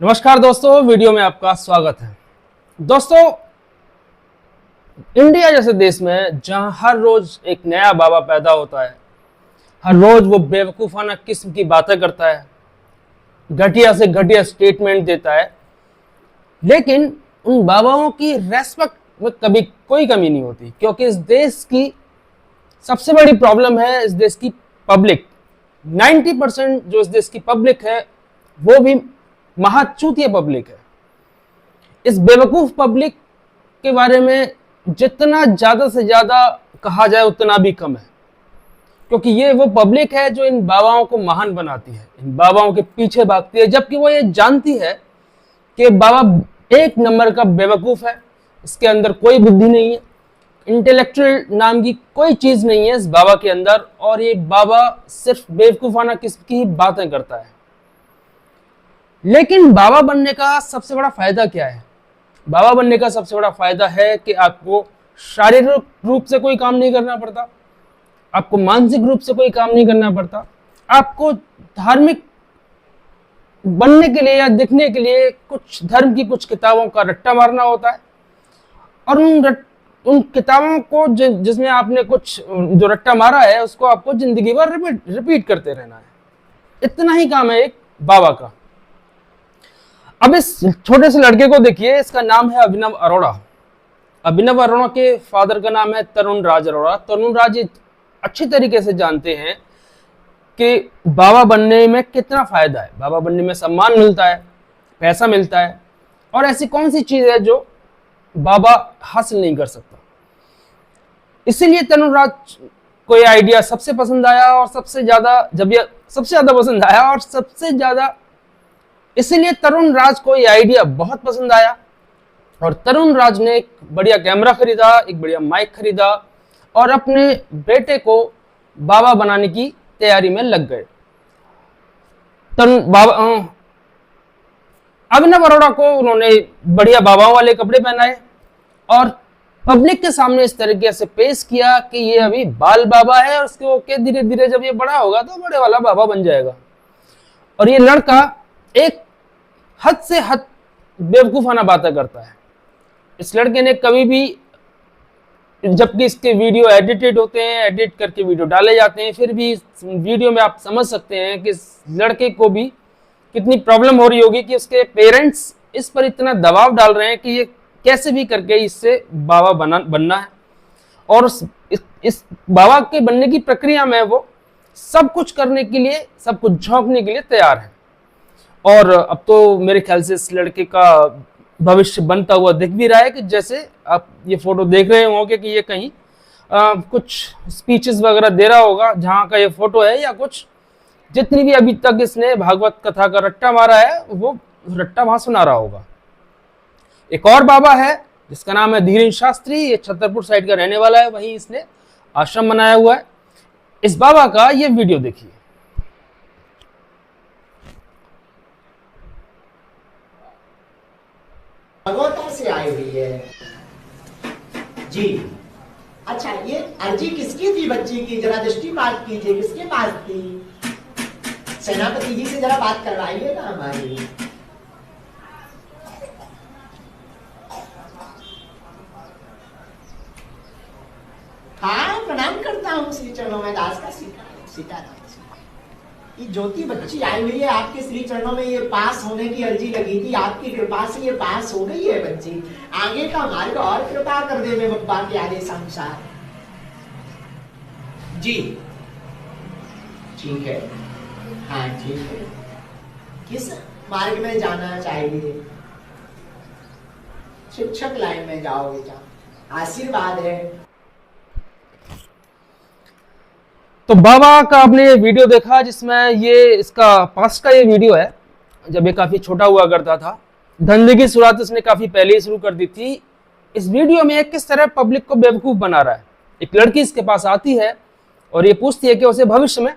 नमस्कार दोस्तों, वीडियो में आपका स्वागत है। दोस्तों, इंडिया जैसे देश में जहां हर रोज एक नया बाबा पैदा होता है, हर रोज वो बेवकूफाना किस्म की बातें करता है, घटिया से घटिया स्टेटमेंट देता है, लेकिन उन बाबाओं की रेस्पेक्ट में कभी कोई कमी नहीं होती, क्योंकि इस देश की सबसे बड़ी प्रॉब्लम है इस देश की पब्लिक। 90% जो इस देश की पब्लिक है वो भी महाचूतिया पब्लिक है। इस बेवकूफ पब्लिक के बारे में जितना ज्यादा से ज्यादा कहा जाए उतना भी कम है, क्योंकि ये वो पब्लिक है जो इन बाबाओं को महान बनाती है, इन बाबाओं के पीछे भागती है, जबकि वो ये जानती है कि बाबा एक नंबर का बेवकूफ है, इसके अंदर कोई बुद्धि नहीं है, इंटेलेक्चुअल नाम की कोई चीज नहीं है इस बाबा के अंदर, और ये बाबा सिर्फ बेवकूफाना किस्म की ही बातें करता है। लेकिन बाबा बनने का सबसे बड़ा फायदा क्या है? बाबा बनने का सबसे बड़ा फायदा है कि आपको शारीरिक रूप से कोई काम नहीं करना पड़ता, आपको मानसिक रूप से कोई काम नहीं करना पड़ता, आपको धार्मिक बनने के लिए या दिखने के लिए कुछ धर्म की कुछ किताबों का रट्टा मारना होता है, और उन किताबों को जिसमें आपने कुछ जो रट्टा मारा है उसको आपको जिंदगी भर रिपीट करते रहना है। इतना ही काम है एक बाबा का। अब इस छोटे से लड़के को देखिए, इसका नाम है अभिनव अरोड़ा। अभिनव अरोड़ा के फादर का नाम है तरुण राज अरोड़ा। तरुण राज अच्छी तरीके से जानते हैं कि बाबा बनने में कितना फायदा है। बाबा बनने में सम्मान मिलता है, पैसा मिलता है, और ऐसी कौन सी चीज है जो बाबा हासिल नहीं कर सकता। इसीलिए तरुण राज को ये आइडिया सबसे पसंद आया, और सबसे ज्यादा पसंद आया, और सबसे ज्यादा इसीलिए तरुण राज को ये आइडिया बहुत पसंद आया, और तरुण राज ने एक बढ़िया कैमरा खरीदा, एक बढ़िया माइक खरीदा, और अपने बेटे को बाबा बनाने की तैयारी में लग गए। अभिनव अरोड़ा को उन्होंने बढ़िया बाबाओं वाले कपड़े पहनाए और पब्लिक के सामने इस तरीके से पेश किया कि ये अभी बाल बाबा है, और उसके ओके धीरे धीरे जब ये बड़ा होगा तो बड़े वाला बाबा बन जाएगा। और ये लड़का एक हद से हद बेवकूफाना बातें करता है। इस लड़के ने कभी भी, जबकि इसके वीडियो एडिटेड होते हैं, एडिट करके वीडियो डाले जाते हैं, फिर भी इस वीडियो में आप समझ सकते हैं कि इस लड़के को भी कितनी प्रॉब्लम हो रही होगी कि उसके पेरेंट्स इस पर इतना दबाव डाल रहे हैं कि ये कैसे भी करके इससे बाबा बनना है, और इस बाबा के बनने की प्रक्रिया में वो सब कुछ करने के लिए, सब कुछ झोंकने के लिए तैयार है। और अब तो मेरे ख्याल से इस लड़के का भविष्य बनता हुआ दिख भी रहा है, कि जैसे आप ये फोटो देख रहे होंगे कि ये कहीं कुछ स्पीचेस वगैरह दे रहा होगा, जहाँ का ये फोटो है, या कुछ जितनी भी अभी तक इसने भागवत कथा का रट्टा मारा है वो रट्टा वहां सुना रहा होगा। एक और बाबा है जिसका नाम है धीरेन्द्र शास्त्री। ये छतरपुर साइड का रहने वाला है, वहीं इसने आश्रम बनाया हुआ है। इस बाबा का ये वीडियो देखिए। भगवता से आई हुई है जी। अच्छा, ये अर्जी किसकी थी बच्ची की? जरा दृष्टिपात कीजिए, किसके पास थी? सेनापति जी से जरा बात करवाइए ना हमारी। हाँ, प्रणाम करता हूँ श्री चरणों में। दास का सीताराम। ये ज्योति बच्ची आई हुई है आपके श्री चरणों में। ये पास होने की अर्जी लगी थी, आपकी कृपा से ये पास हो गई है बच्ची। आगे का मार्ग और कृपा कर दे में बप्पा के आदेश अनुसार जी। ठीक है, हाँ ठीक है। किस मार्ग में जाना चाहिए? शिक्षक लाइन में जाओ बेटा, आशीर्वाद है। तो बाबा का आपने ये वीडियो देखा, जिसमें ये इसका पास्ट का ये वीडियो है, जब ये काफी छोटा हुआ करता था। धंधे की शुरुआत इसने काफी पहले ही शुरू कर दी थी। इस वीडियो में किस तरह पब्लिक को बेवकूफ बना रहा है। एक लड़की इसके पास आती है और ये पूछती है कि उसे भविष्य में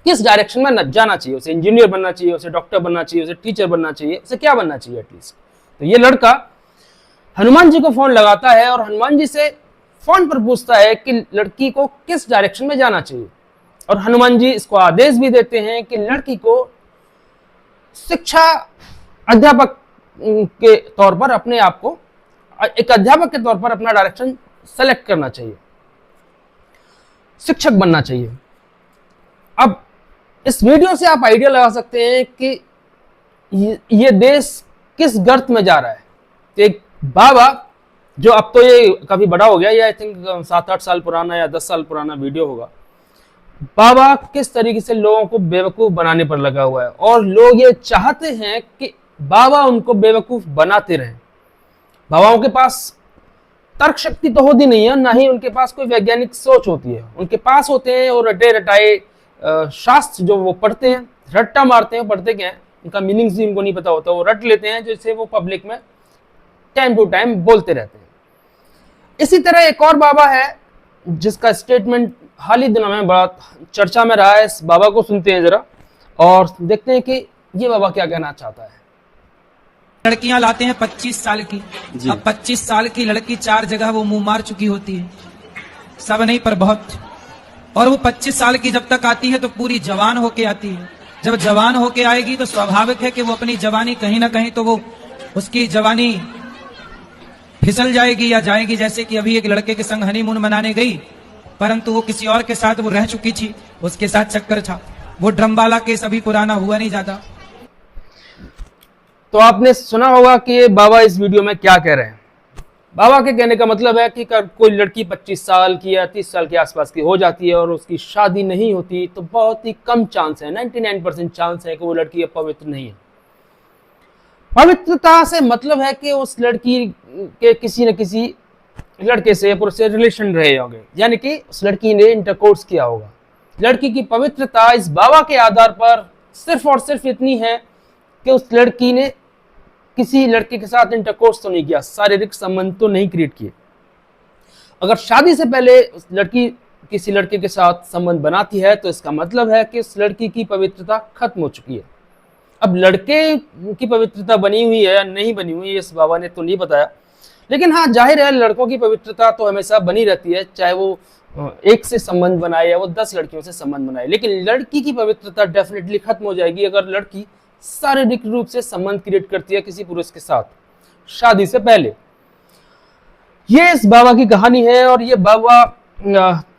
किस डायरेक्शन में जाना चाहिए, उसे इंजीनियर बनना चाहिए, उसे डॉक्टर बनना चाहिए, उसे टीचर बनना चाहिए, उसे क्या बनना चाहिए एटलीस्ट। तो ये लड़का हनुमान जी को फोन लगाता है और हनुमान जी से फोन पर पूछता है कि लड़की को किस डायरेक्शन में जाना चाहिए, और हनुमान जी इसको आदेश भी देते हैं कि लड़की को शिक्षा अध्यापक के तौर पर अपने आप को, एक अध्यापक के तौर पर अपना डायरेक्शन सेलेक्ट करना चाहिए, शिक्षक बनना चाहिए। अब इस वीडियो से आप आइडिया लगा सकते हैं कि ये देश किस गर्त में जा रहा है। एक बाबा, जो अब तो ये काफी बड़ा हो गया, ये आई थिंक 7-8 साल पुराना या 10 साल पुराना वीडियो होगा, बाबा किस तरीके से लोगों को बेवकूफ बनाने पर लगा हुआ है, और लोग ये चाहते हैं कि बाबा उनको बेवकूफ बनाते रहें। बाबाओं के पास तर्क शक्ति तो होती नहीं है, ना ही उनके पास कोई वैज्ञानिक सोच होती है। उनके पास होते हैं और रटे रटाए शास्त्र जो वो पढ़ते हैं, रट्टा मारते हैं, पढ़ते क्या है, उनका मीनिंग्स भी उनको नहीं पता होता, वो रट लेते हैं, जैसे वो पब्लिक में टाइम टू टाइम बोलते रहते हैं। इसी तरह एक और बाबा है जिसका स्टेटमेंट हाल ही दिनों में बड़ा चर्चा में रहा है। इस बाबा को सुनते हैं जरा और देखते हैं कि ये बाबा क्या कहना चाहता है। लड़कियां लाते हैं 25 साल की, अब 25 साल की लड़की 4 जगह वो मुंह मार चुकी होती है, सब नहीं पर बहुत। और वो 25 साल की जब तक आती है तो पूरी जवान होके आती है। जब जवान होके आएगी तो स्वाभाविक है कि वो अपनी जवानी कहीं ना कहीं तो वो उसकी जवानी फिसल जाएगी या जाएगी। जैसे कि अभी एक लड़के के संग हनीमून मनाने गई, परंतु वो किसी और के साथ वो रह चुकी थी, उसके साथ चक्कर था। वो ड्रमवाला केस अभी पुराना हुआ नहीं ज्यादा। तो आपने सुना होगा कि ये बाबा इस वीडियो में क्या कह रहे हैं। बाबा के कहने का मतलब है कि कोई लड़की 25 साल की या 30 साल के आसपास की हो जाती है और उसकी शादी नहीं होती, तो बहुत ही कम चांस है, 99% चांस है कि वो लड़की पवित्र नहीं है। पवित्रता से मतलब है कि उस लड़की के किसी न किसी लड़के से, पुरुष से रिलेशन रहे होंगे, यानी कि उस लड़की ने इंटरकोर्स किया होगा। लड़की की पवित्रता इस बाबा के आधार पर सिर्फ और सिर्फ इतनी है कि उस लड़की ने किसी लड़के के साथ इंटरकोर्स तो नहीं किया, शारीरिक संबंध तो नहीं क्रिएट किए। अगर शादी से पहले उस लड़की किसी लड़के के साथ संबंध बनाती है तो इसका मतलब है कि उस लड़की की पवित्रता खत्म हो चुकी है। अब लड़के की पवित्रता बनी हुई है या नहीं बनी हुई, इस बाबा ने तो नहीं बताया, लेकिन हाँ जाहिर है लड़कों की पवित्रता तो हमेशा बनी रहती है, चाहे वो एक से संबंध बनाए या वो 10 लड़कियों से संबंध बनाए। लेकिन लड़की की पवित्रता डेफिनेटली खत्म हो जाएगी अगर लड़की शारीरिक रूप से संबंध क्रिएट करती है किसी पुरुष के साथ शादी से पहले। ये इस बाबा की कहानी है। और ये बाबा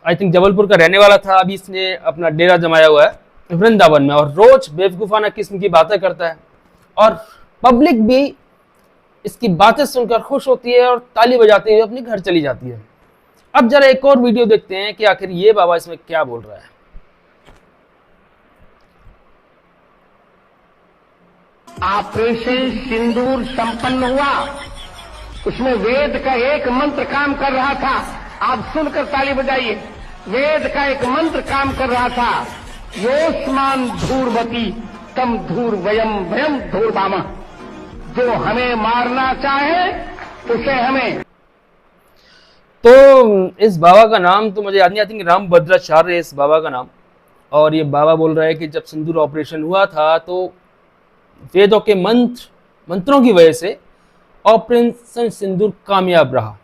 आई थिंक जबलपुर का रहने वाला था, अभी इसने अपना डेरा जमाया हुआ है वृंदावन में, और रोज बेवकूफाना किस्म की बातें करता है और पब्लिक भी इसकी बातें सुनकर खुश होती है और ताली बजाते हुए अपने घर चली जाती है। अब जरा एक और वीडियो देखते हैं कि आखिर ये बाबा इसमें क्या बोल रहा है। ऑपरेशन सिंदूर संपन्न हुआ, उसमें वेद का एक मंत्र काम कर रहा था। आप सुनकर ताली बजाइए। वेद का एक मंत्र काम कर रहा था, योस्मान धूर्वती तम धूर वयम वयम धूर्वामा। जो हमें मारना चाहे उसे हमें। तो इस बाबा का नाम तो मुझे याद नहीं, आई थिंक रामभद्राचार्य है इस बाबा का नाम। और ये बाबा बोल रहा है कि जब सिंदूर ऑपरेशन हुआ था तो वेदों के मंत्रों की वजह से ऑपरेशन सिंदूर कामयाब रहा।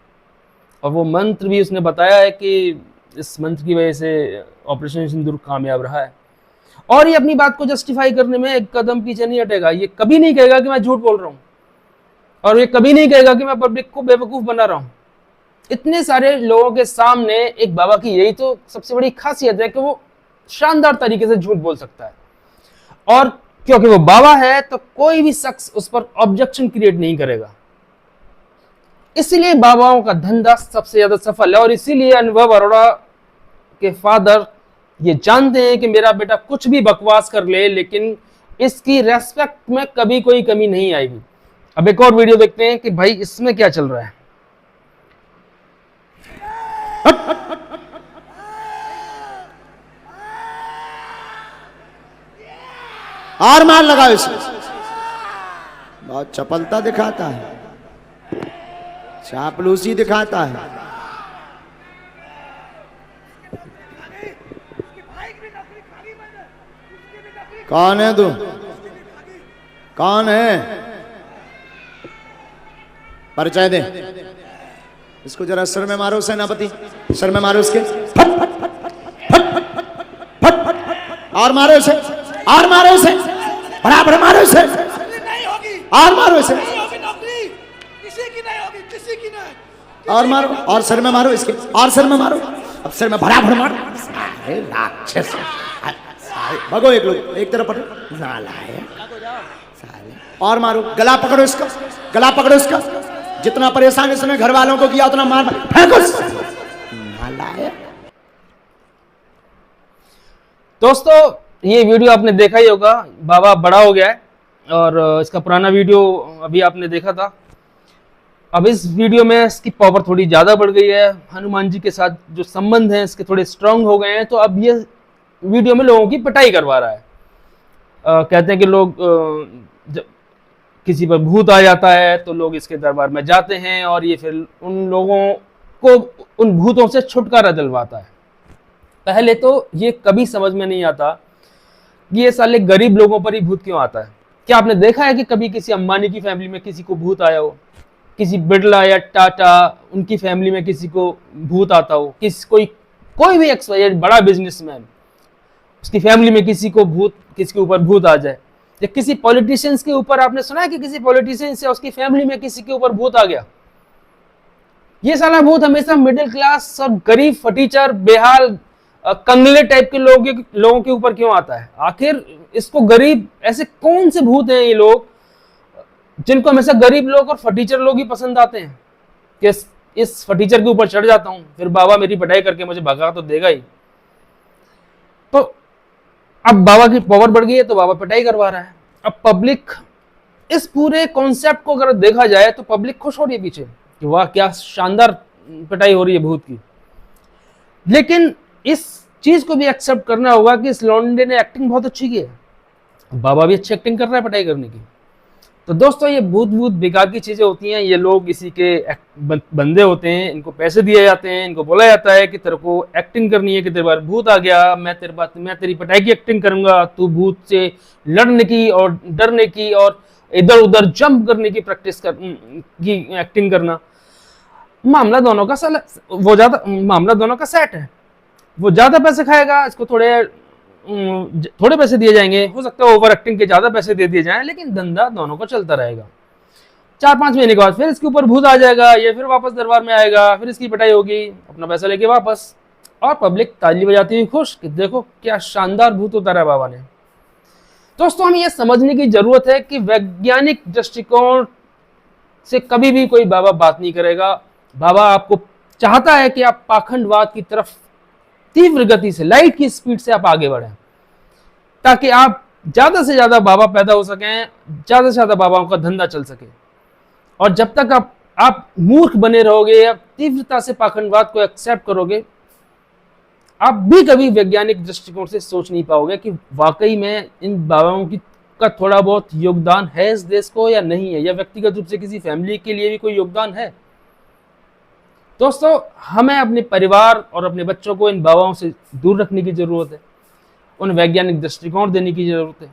और वो मंत्र भी उसने बताया है कि इस मंत्र की वजह से ऑपरेशन सिंदूर कामयाब रहा है। और ये अपनी बात को जस्टिफाई करने में एक कदम पीछे नहीं हटेगा। ये कभी नहीं कहेगा कि मैं झूठ बोल रहा हूँ, और ये कभी नहीं कहेगा कि मैं पब्लिक को बेवकूफ बना रहा हूँ। इतने सारे लोगों के सामने एक बाबा की यही तो सबसे बड़ी खासियत है कि वो शानदार तरीके से झूठ बोल सकता है। और क्योंकि वो बाबा है तो कोई भी शख्स उस पर ऑब्जेक्शन क्रिएट नहीं करेगा। इसीलिए बाबाओं का धंधा सबसे ज्यादा सफल है। और इसीलिए अनुभव अरोड़ा के फादर ये जानते हैं कि मेरा बेटा कुछ भी बकवास कर ले, लेकिन इसकी रेस्पेक्ट में कभी कोई कमी नहीं आएगी। अब एक और वीडियो देखते हैं कि भाई इसमें क्या चल रहा है। और मार लगाओ इसे। बहुत चपलता दिखाता है, चापलूसी दिखाता है। कौन है तू? कौन है? परिचय दे। इसको जरा सर में मारो सेनापति, सर में मारो इसके। फट फट फट फट फट फट। और मारो इसे, और मारो इसे, बराबर मारो इसे। और मारो इसे, नौकरी किसी की नहीं होगी, किसी की नहीं। और मारो, और सिर में मारो इसके, और सिर में मारो, अब सिर में भरा भर मारो। साले राक्षस, भगो एक लोग एक तरफ पकड़ो, नालायक साले, और मारो, गला पकड़ो इसका, गला पकड़ो इसका, जितना परेशान इसने घर वालों को किया उतना मार फेंको, नालायक। दोस्तों ये वीडियो आपने देखा ही होगा, बाबा बड़ा हो गया है और इसका पुराना वीडियो अभी आपने देखा था। अब इस वीडियो में इसकी पावर थोड़ी ज़्यादा बढ़ गई है, हनुमान जी के साथ जो संबंध हैं इसके थोड़े स्ट्रांग हो गए हैं, तो अब ये वीडियो में लोगों की पिटाई करवा रहा है। कहते हैं कि लोग जब किसी पर भूत आ जाता है तो लोग इसके दरबार में जाते हैं और ये फिर उन लोगों को उन भूतों से छुटकारा दिलवाता है। पहले तो ये कभी समझ में नहीं आता कि ये साले गरीब लोगों पर ही भूत क्यों आता है। क्या आपने देखा है कि कभी किसी अंबानी की फैमिली में किसी को भूत आया हो, किसी बिरला या टाटा उनकी फैमिली में किसी को भूत आता हो, कोई भी एक्स बड़ा बिजनेसमैन उसकी फैमिली में किसी के ऊपर भूत आ जाए, या किसी पॉलिटिशियंस के ऊपर आपने सुना है कि किसी पॉलिटिशियन से उसकी फैमिली में किसी के ऊपर भूत आ गया? ये साला भूत हमेशा मिडिल क्लास और गरीब फटीचर बेहाल कंगले टाइप के लोगों के ऊपर क्यों आता है? आखिर इसको गरीब ऐसे कौन से भूत हैं ये लोग जिनको हमेशा गरीब लोग और फटीचर लोग ही पसंद आते हैं कि इस फटीचर के ऊपर चढ़ जाता हूं, फिर बाबा मेरी पिटाई करके मुझे भगा तो देगा ही। तो अब बाबा की पावर बढ़ गई है तो बाबा पिटाई करवा रहा है। अब पब्लिक इस पूरे कॉन्सेप्ट को अगर देखा जाए तो पब्लिक खुश हो रही है पीछे कि वाह क्या शानदार पिटाई हो रही है भूत की। लेकिन इस चीज को भी एक्सेप्ट करना होगा कि इस लौंडे ने एक्टिंग बहुत अच्छी की है, बाबा भी अच्छी एक्टिंग कर रहा है पिटाई करने की। तो दोस्तों ये भूत बेकार की चीजें होती हैं, ये लोग इसी के बंदे होते हैं, इनको पैसे दिए जाते हैं, इनको बोला जाता है कि तेरे को एक्टिंग करनी है कि तेरे बार भूत आ गया, मैं तेरी पिटाई की एक्टिंग करूंगा, तू भूत से लड़ने की और डरने की और इधर उधर जंप करने की प्रैक्टिस की एक्टिंग करना। मामला दोनों का सेट है। वो ज्यादा पैसे खाएगा, इसको थोड़े पैसे दिए जाएंगे, हो सकता है ओवर एक्टिंग के ज्यादा पैसे दे दिए जाएं, लेकिन धंधा दोनों को चलता रहेगा। 4-5 महीने के बाद फिर इसके ऊपर भूत आ जाएगा, ये फिर वापस दरबार में आएगा, फिर इसकी पिटाई होगी, अपना पैसा लेके वापस, और पब्लिक ताली बजाती हुई खुश कि देखो क्या शानदार भूत उतारा है बाबा ने। दोस्तों हमें यह समझने की जरूरत है कि वैज्ञानिक दृष्टिकोण से कभी भी कोई बाबा बात नहीं करेगा। बाबा आपको चाहता है कि आप पाखंडवाद की तरफ तीव्र गति से, लाइट की स्पीड से आप आगे बढ़ें, ताकि आप ज्यादा से ज्यादा बाबा पैदा हो सकें, ज्यादा से ज्यादा बाबाओं का धंधा चल सके। और जब तक आप मूर्ख बने रहोगे या तीव्रता से पाखंडवाद को एक्सेप्ट करोगे, आप भी कभी वैज्ञानिक दृष्टिकोण से सोच नहीं पाओगे कि वाकई में इन बाबाओं का थोड़ा बहुत योगदान है इस देश को या नहीं है, या व्यक्तिगत रूप से किसी फैमिली के लिए भी कोई योगदान है। दोस्तों हमें अपने परिवार और अपने बच्चों को इन बाबाओं से दूर रखने की जरूरत है, उन्हें वैज्ञानिक दृष्टिकोण देने की जरूरत है।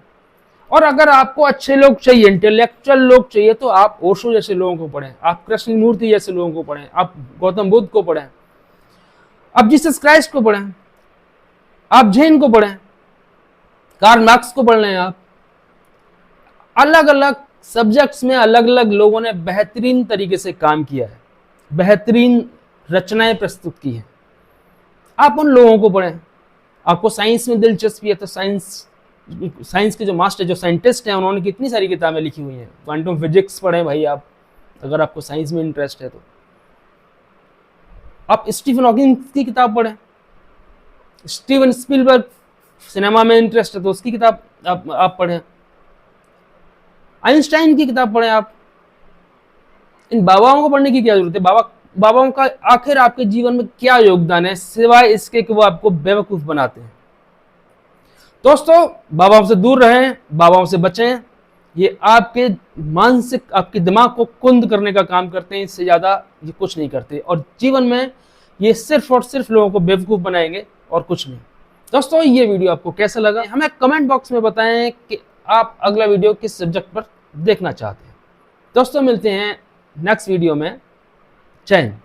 और अगर आपको अच्छे लोग चाहिए, इंटेलेक्चुअल लोग चाहिए, तो आप ओशो जैसे लोगों को पढ़ें, आप कृष्ण मूर्ति जैसे लोगों को पढ़ें, आप गौतम बुद्ध को पढ़ें, आप जीसस क्राइस्ट को पढ़ें, आप जैन को पढ़ें, कार्ल मार्क्स को पढ़ लें। आप अलग अलग सब्जेक्ट्स में अलग अलग लोगों ने बेहतरीन तरीके से काम किया है, बेहतरीन रचनाएं प्रस्तुत की हैं। आप उन लोगों को पढ़ें। आपको साइंस में दिलचस्पी है तो साइंस के जो मास्टर, जो साइंटिस्ट हैं, उन्होंने कितनी सारी किताबें लिखी हुई हैं। क्वांटम फिजिक्स पढ़ें भाई आप, अगर आपको साइंस में इंटरेस्ट है तो। आप स्टीफन हॉकिंग की किताब पढ़ें, स्टीवन स्पीलबर्ग सिनेमा में इंटरेस्ट है तो उसकी किताब आप पढ़ें, आइंस्टाइन की किताब पढ़ें। आप इन बाबाओं को पढ़ने की क्या जरूरत है? बाबाओं का आखिर आपके जीवन में क्या योगदान है सिवाय इसके कि वो आपको बेवकूफ बनाते हैं। दोस्तों बाबाओं से दूर रहें, बाबाओं से बचें। ये आपके मानसिक, आपके दिमाग को कुंद करने का काम करते हैं, इससे ज्यादा ये कुछ नहीं करते। और जीवन में ये सिर्फ और सिर्फ लोगों को बेवकूफ बनाएंगे और कुछ नहीं। दोस्तों ये वीडियो आपको कैसा लगा हमें कमेंट बॉक्स में बताएं कि आप अगला वीडियो किस सब्जेक्ट पर देखना चाहते हैं। दोस्तों मिलते हैं नेक्स्ट वीडियो में। जय हिंद।